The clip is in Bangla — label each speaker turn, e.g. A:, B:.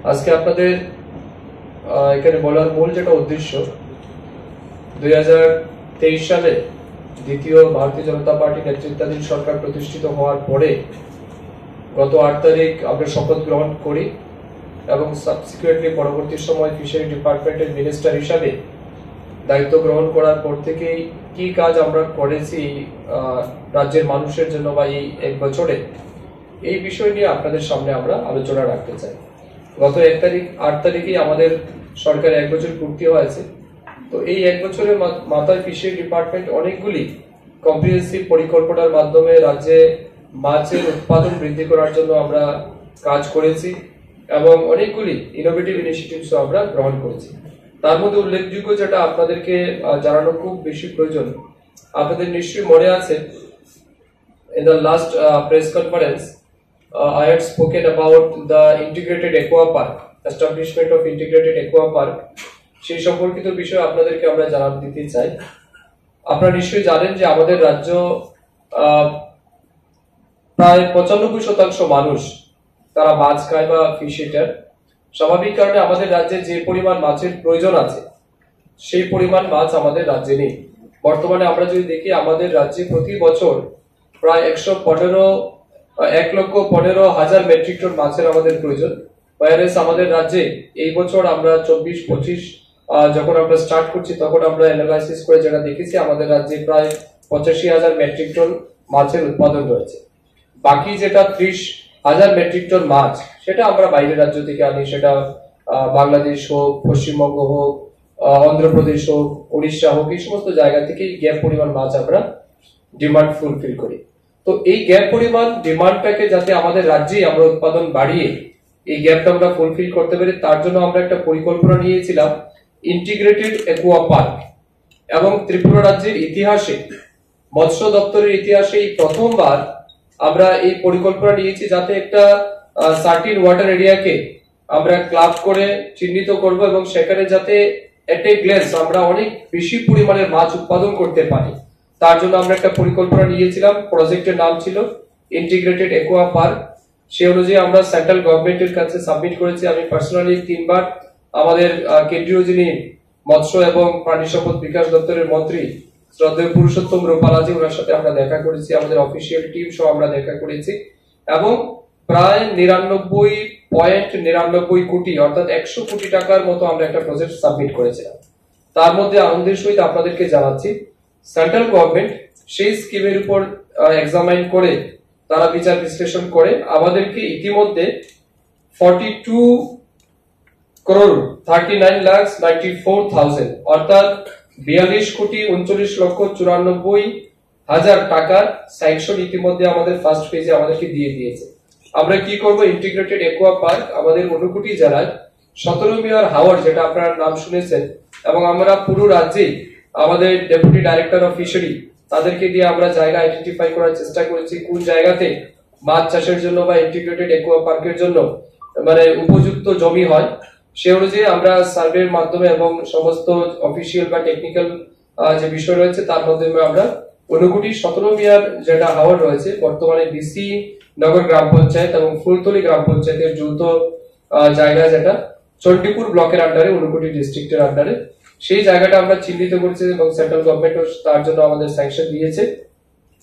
A: আজকে আপনাদের এখানে বলার মূল যেটা উদ্দেশ্য 2023 সালে দ্বিতীয় ভারতীয় জনতা পার্টি নেতৃত্বাধীন সরকার প্রতিষ্ঠিত হওয়ার পরে গত 8 তারিখ আমরা শপথ গ্রহণ করি এবং সাবসিকুয়েন্টলি পরবর্তী সময় ফিশারি ডিপার্টমেন্টের মিনিস্টার হিসাবে দায়িত্ব গ্রহণ করার পর থেকেই কি কাজ আমরা করেছি রাজ্যের মানুষের জন্য বা এই এক বছরে এই বিষয় নিয়ে আপনাদের সামনে আমরা আলোচনা রাখতে চাই। গত 8 তারিখে আমাদের সরকার 1 বছর পূর্তি হয়েছে। তো এই 1 বছরের মাথায় ফিশারি ডিপার্টমেন্ট অনেকগুলি কম্প্রিহেন্সিভ পরিকল্পনার মাধ্যমে রাজ্যে মাছের উৎপাদন বৃদ্ধি করার জন্য আমরা কাজ করেছি এবং অনেকগুলি ইনোভেটিভ ইনিশিয়েটিভস আমরা গ্রহণ করেছি। তার মধ্যে উল্লেখযোগ্য যেটা আপনাদেরকে জানানো খুব বেশি প্রয়োজন, আপনাদের নিশ্চয়ই মনে আছে in the last press conference I had spoken about the integrated aqua park, establishment of integrated aqua park। সেই সম্পর্কিত বিষয় আপনাদেরকে আমরা জানাতে দিতে চাই। আপনারা নিশ্চয়ই জানেন যে আমাদের রাজ্য প্রায় 95% মানুষ তারা মাছ খায় বা ফিশ ইটার। স্বাভাবিক কারণে আমাদের রাজ্যে যে পরিমাণ মাছের প্রয়োজন আছে সেই পরিমাণ মাছ আমাদের রাজ্যে নেই। বর্তমানে আমরা যদি দেখি আমাদের রাজ্যে প্রতি বছর প্রায় 1,15,000 মেট্রিক টন মাছের আমাদের প্রয়োজন। ওয়ারেস আমাদের রাজ্যে এই বছর আমরা 24-25 যখন আমরা স্টার্ট করছি তখন আমরা অ্যানালাইসিস করে যেটা দেখেছি আমাদের রাজ্যে প্রায় 85,000 মেট্রিক টন মাছের উৎপাদন রয়েছে। বাকি যেটা 30,000 মেট্রিক টন মাছ সেটা আমরা বাইরের রাজ্য থেকে আনি, সেটা বাংলাদেশ হোক, পশ্চিমবঙ্গ হোক, অন্ধ্রপ্রদেশ হোক, উড়িষ্যা হোক, এই সমস্ত জায়গা থেকে গ্যাপ পরিমাণ মাছ আমরা ডিমান্ড ফুলফিল করি। তো এই গ্যাপ পরিমাণ ডিমান্ডটাকে যাতে আমাদের রাজ্যেই আমরা উৎপাদন বাড়িয়ে এই গ্যাপটা আমরা ফুলফিল করতে পারি তার জন্য আমরা একটা পরিকল্পনা নিয়েছিলাম ইন্টিগ্রেটেড একুয়া পার্ক। এবং ত্রিপুরা রাজ্যের ইতিহাসে, মৎস্য দপ্তরের ইতিহাসে এই প্রথমবার আমরা এই পরিকল্পনা নিয়েছি যাতে একটা সার্টিন ওয়াটার এরিয়াকে আমরা ক্লাব করে চিহ্নিত করব এবং সেখানে যাতে এট এ গ্লেন্স আমরা অনেক বেশি পরিমাণের মাছ উৎপাদন করতে পারি তার জন্য আমরা একটা পরিকল্পনা নিয়েছিলাম। প্রজেক্টের নাম ছিল ইন্টিগ্রেটেড একুয়া পার্ক। সেই অনুযায়ী আমরা সেন্ট্রাল গভর্নমেন্টের কাছে সাবমিট করেছি। আমি পার্সোনালি 3 বার আমাদের কেন্দ্রীয় যিনি মৎস্য এবং প্রাণী সম্পদ বিকাশ দপ্তরের মন্ত্রী শ্রদ্ধেয় পুরুষোত্তম রূপালাজি ওনার সাথে আমরা দেখা করেছি, আমাদের অফিসিয়াল টিম সহ আমরা দেখা করেছি এবং প্রায় 99.99 কোটি অর্থাৎ 100 কোটি টাকার মতো আমরা একটা প্রজেক্ট সাবমিট করেছিলাম। তার মধ্যে আনন্দের সহিত আপনাদেরকে জানাচ্ছি সেন্ট্রাল গভর্নমেন্ট সেই স্কিমের উপর এক্সামাইন করে তারা বিচার বিশ্লেষণ করে আমাদেরকে ইতিমধ্যে 42,39,94,000 অর্থাৎ 42,39,94,000 টাকার স্যাংশন ইতিমধ্যে আমাদের ফার্স্ট ফেজে আমাদেরকে দিয়ে দিয়েছে। আমরা কি করব, ইন্টিগ্রেটেড একুয়া পার্ক আমাদের ঊনকোটি জেলায় 17 মেয়র হাওয়ার যেটা আপনারা নাম শুনেছেন এবং আমরা পুরো রাজ্যে আমাদের ডেপুটি ডাইরেক্টর অফ ফিশারি তাদেরকে দিয়ে আমরা জায়গা আইডেন্টিফাই করার চেষ্টা করেছি কোন জায়গাতে মাছ চাষের জন্য বা ইন্টিগ্রেটেড একুয়া পার্কের জন্য মানে উপযুক্ত জমি হয়। সে অনুযায়ী আমরা সার্ভের মাধ্যমে এবং সমস্ত অফিসিয়াল বা টেকনিক্যাল যে বিষয় রয়েছে তার মাধ্যমে আমরা ঊনকোটি 17 মেয়র যেটা হাওয়ার রয়েছে বর্তমানে বিসি নগর গ্রাম পঞ্চায়েত এবং ফুলতলি গ্রাম পঞ্চায়েতের যৌথ জায়গা যেটা চণ্ডীপুর ব্লকের আন্ডারে ঊনকোটি ডিস্ট্রিক্টের আন্ডারে সেই জায়গাটা আমরা চিহ্নিত করেছি এবং সেন্ট্রাল গভর্নমেন্ট তার জন্য আমাদের স্যাংশন দিয়েছে।